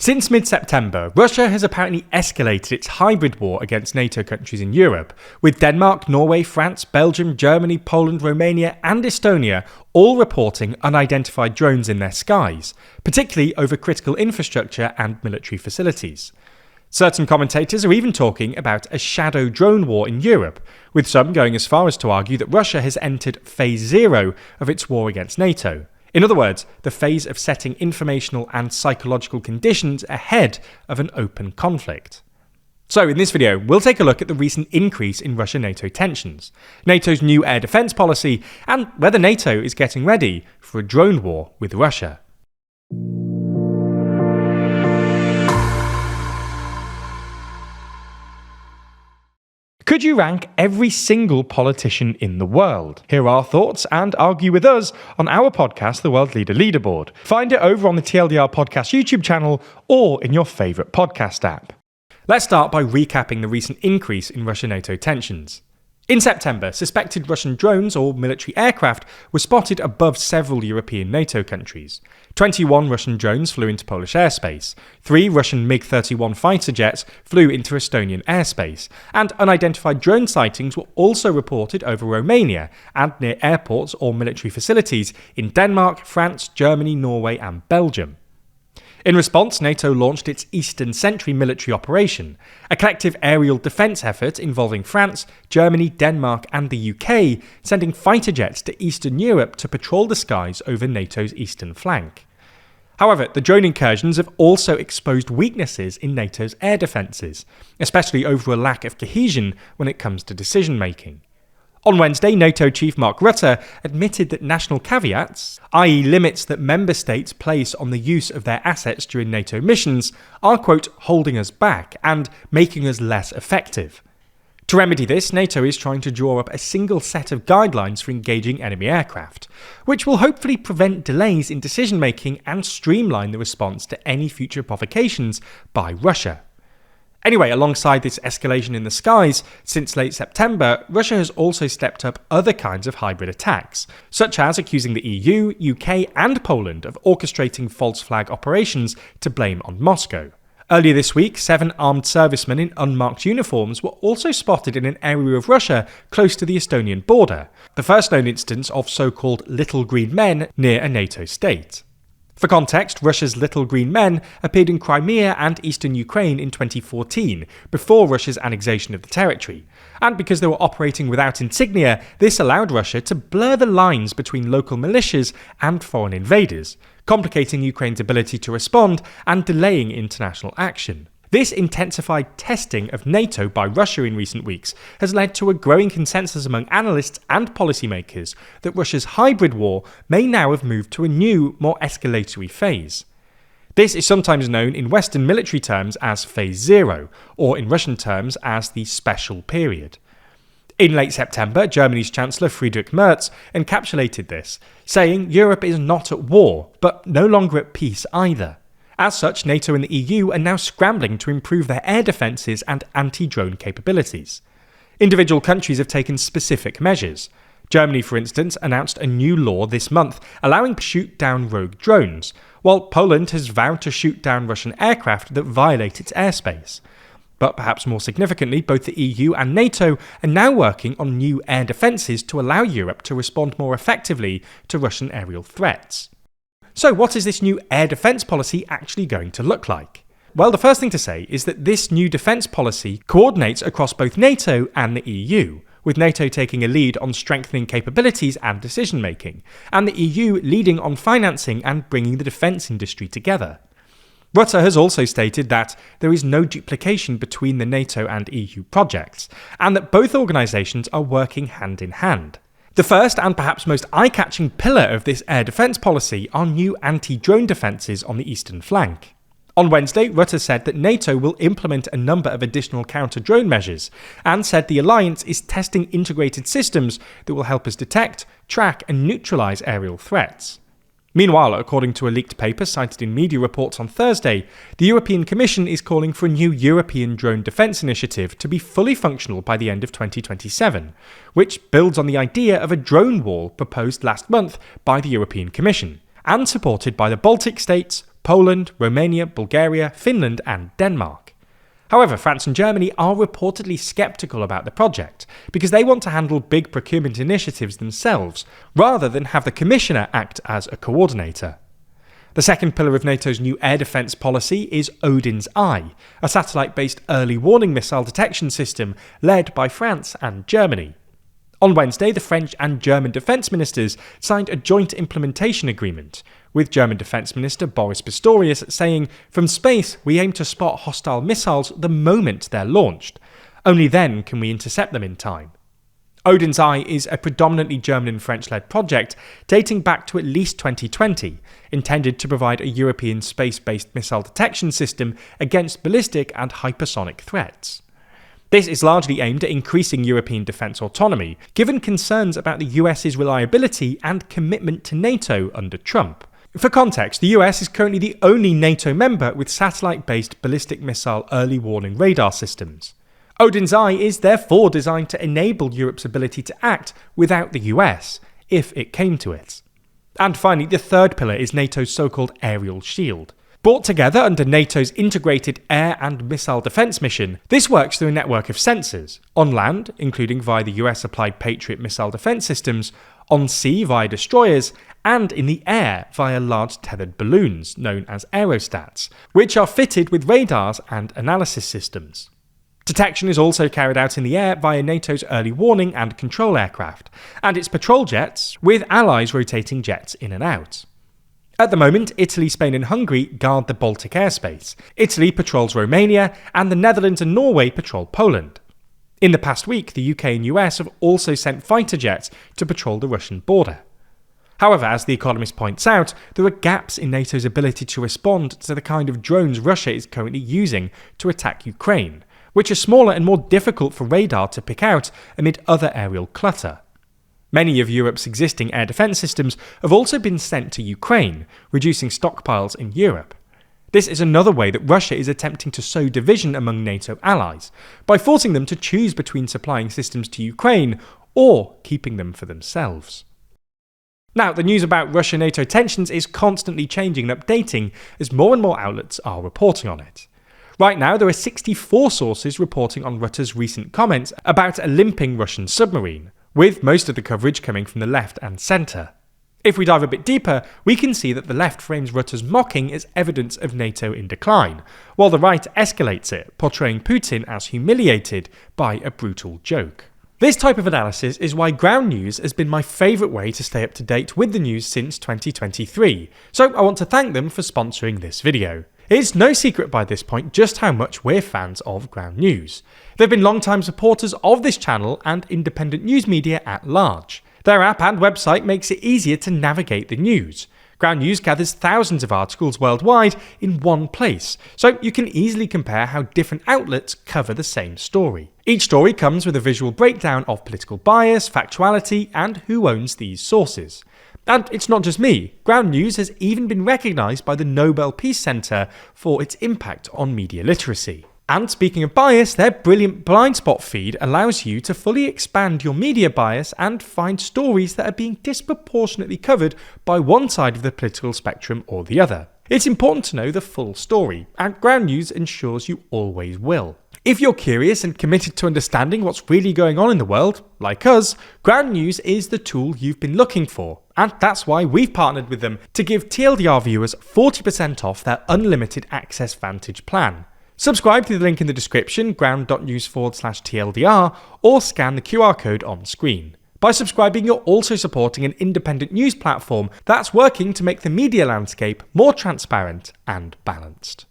Since mid-September, Russia has apparently escalated its hybrid war against NATO countries in Europe, with Denmark, Norway, France, Belgium, Germany, Poland, Romania and Estonia all reporting unidentified drones in their skies, particularly over critical infrastructure and military facilities. Certain commentators are even talking about a shadow drone war in Europe, with some going as far as to argue that Russia has entered phase 0 of its war against NATO. In other words, the phase of setting informational and psychological conditions ahead of an open conflict. So in this video, we'll take a look at the recent increase in Russia-NATO tensions, NATO's new air defence policy, and whether NATO is getting ready for a drone war with Russia. Could you rank every single politician in the world? Here are our thoughts and argue with us on our podcast, the World Leader Leaderboard. Find it over on the TLDR Podcast YouTube channel or in your favourite podcast app. Let's start by recapping the recent increase in Russia-NATO tensions. In September, suspected Russian drones or military aircraft were spotted above several European NATO countries. 21 Russian drones flew into Polish airspace, 3 Russian MiG-31 fighter jets flew into Estonian airspace, and unidentified drone sightings were also reported over Romania and near airports or military facilities in Denmark, France, Germany, Norway and Belgium. In response, NATO launched its Eastern Sentry military operation, a collective aerial defence effort involving France, Germany, Denmark and the UK, sending fighter jets to Eastern Europe to patrol the skies over NATO's eastern flank. However, the drone incursions have also exposed weaknesses in NATO's air defences, especially over a lack of cohesion when it comes to decision-making. On Wednesday, NATO chief Mark Rutte admitted that national caveats, i.e. limits that member states place on the use of their assets during NATO missions, are, quote, holding us back and making us less effective. To remedy this, NATO is trying to draw up a single set of guidelines for engaging enemy aircraft, which will hopefully prevent delays in decision-making and streamline the response to any future provocations by Russia. Anyway, alongside this escalation in the skies, since late September, Russia has also stepped up other kinds of hybrid attacks, such as accusing the EU, UK and Poland of orchestrating false flag operations to blame on Moscow. Earlier this week, 7 armed servicemen in unmarked uniforms were also spotted in an area of Russia close to the Estonian border, the first known instance of so-called little green men near a NATO state. For context, Russia's Little Green Men appeared in Crimea and eastern Ukraine in 2014, before Russia's annexation of the territory. And because they were operating without insignia, this allowed Russia to blur the lines between local militias and foreign invaders, complicating Ukraine's ability to respond and delaying international action. This intensified testing of NATO by Russia in recent weeks has led to a growing consensus among analysts and policymakers that Russia's hybrid war may now have moved to a new, more escalatory phase. This is sometimes known in Western military terms as Phase 0, or in Russian terms as the Special Period. In late September, Germany's Chancellor Friedrich Merz encapsulated this, saying Europe is not at war, but no longer at peace either. As such, NATO and the EU are now scrambling to improve their air defences and anti-drone capabilities. Individual countries have taken specific measures. Germany, for instance, announced a new law this month allowing to shoot down rogue drones, while Poland has vowed to shoot down Russian aircraft that violate its airspace. But perhaps more significantly, both the EU and NATO are now working on new air defences to allow Europe to respond more effectively to Russian aerial threats. So what is this new air defence policy actually going to look like? Well, the first thing to say is that this new defence policy coordinates across both NATO and the EU, with NATO taking a lead on strengthening capabilities and decision-making, and the EU leading on financing and bringing the defence industry together. Rutte has also stated that there is no duplication between the NATO and EU projects, and that both organisations are working hand in hand. The first and perhaps most eye-catching pillar of this air defence policy are new anti-drone defences on the eastern flank. On Wednesday, Rutte said that NATO will implement a number of additional counter-drone measures, and said the alliance is testing integrated systems that will help us detect, track and neutralise aerial threats. Meanwhile, according to a leaked paper cited in media reports on Thursday, the European Commission is calling for a new European drone defence initiative to be fully functional by the end of 2027, which builds on the idea of a drone wall proposed last month by the European Commission, and supported by the Baltic states, Poland, Romania, Bulgaria, Finland and Denmark. However, France and Germany are reportedly sceptical about the project because they want to handle big procurement initiatives themselves rather than have the Commissioner act as a coordinator. The second pillar of NATO's new air defence policy is Odin's Eye, a satellite-based early warning missile detection system led by France and Germany. On Wednesday, the French and German defence ministers signed a joint implementation agreement, with German Defence Minister Boris Pistorius saying, "From space, we aim to spot hostile missiles the moment they're launched. Only then can we intercept them in time." Odin's Eye is a predominantly German and French-led project dating back to at least 2020, intended to provide a European space-based missile detection system against ballistic and hypersonic threats. This is largely aimed at increasing European defence autonomy, given concerns about the US's reliability and commitment to NATO under Trump. For context, the US is currently the only NATO member with satellite-based ballistic missile early warning radar systems. Odin's Eye is therefore designed to enable Europe's ability to act without the US, if it came to it. And finally, the third pillar is NATO's so-called aerial shield. Brought together under NATO's integrated air and missile defence mission, this works through a network of sensors, on land, including via the US-supplied Patriot missile defence systems, on sea via destroyers, and in the air via large tethered balloons, known as aerostats, which are fitted with radars and analysis systems. Detection is also carried out in the air via NATO's early warning and control aircraft, and its patrol jets, with allies rotating jets in and out. At the moment, Italy, Spain and Hungary guard the Baltic airspace, Italy patrols Romania, and the Netherlands and Norway patrol Poland. In the past week, the UK and US have also sent fighter jets to patrol the Russian border. However, as The Economist points out, there are gaps in NATO's ability to respond to the kind of drones Russia is currently using to attack Ukraine, which are smaller and more difficult for radar to pick out amid other aerial clutter. Many of Europe's existing air defence systems have also been sent to Ukraine, reducing stockpiles in Europe. This is another way that Russia is attempting to sow division among NATO allies, by forcing them to choose between supplying systems to Ukraine or keeping them for themselves. Now, the news about Russia-NATO tensions is constantly changing and updating as more and more outlets are reporting on it. Right now, there are 64 sources reporting on Rutte's recent comments about a limping Russian submarine, with most of the coverage coming from the left and centre. If we dive a bit deeper, we can see that the left frames Rutte's mocking as evidence of NATO in decline, while the right escalates it, portraying Putin as humiliated by a brutal joke. This type of analysis is why Ground News has been my favourite way to stay up to date with the news since 2023, so I want to thank them for sponsoring this video. It's no secret by this point just how much we're fans of Ground News. They've been long-time supporters of this channel and independent news media at large. Their app and website makes it easier to navigate the news. Ground News gathers thousands of articles worldwide in one place, so you can easily compare how different outlets cover the same story. Each story comes with a visual breakdown of political bias, factuality, and who owns these sources. And it's not just me. Ground News has even been recognised by the Nobel Peace Centre for its impact on media literacy. And speaking of bias, their brilliant blind spot feed allows you to fully expand your media bias and find stories that are being disproportionately covered by one side of the political spectrum or the other. It's important to know the full story, and Ground News ensures you always will. If you're curious and committed to understanding what's really going on in the world, like us, Ground News is the tool you've been looking for. And that's why we've partnered with them to give TLDR viewers 40% off their unlimited access Vantage plan. Subscribe to the link in the description, ground.news/TLDR, or scan the QR code on screen. By subscribing, you're also supporting an independent news platform that's working to make the media landscape more transparent and balanced.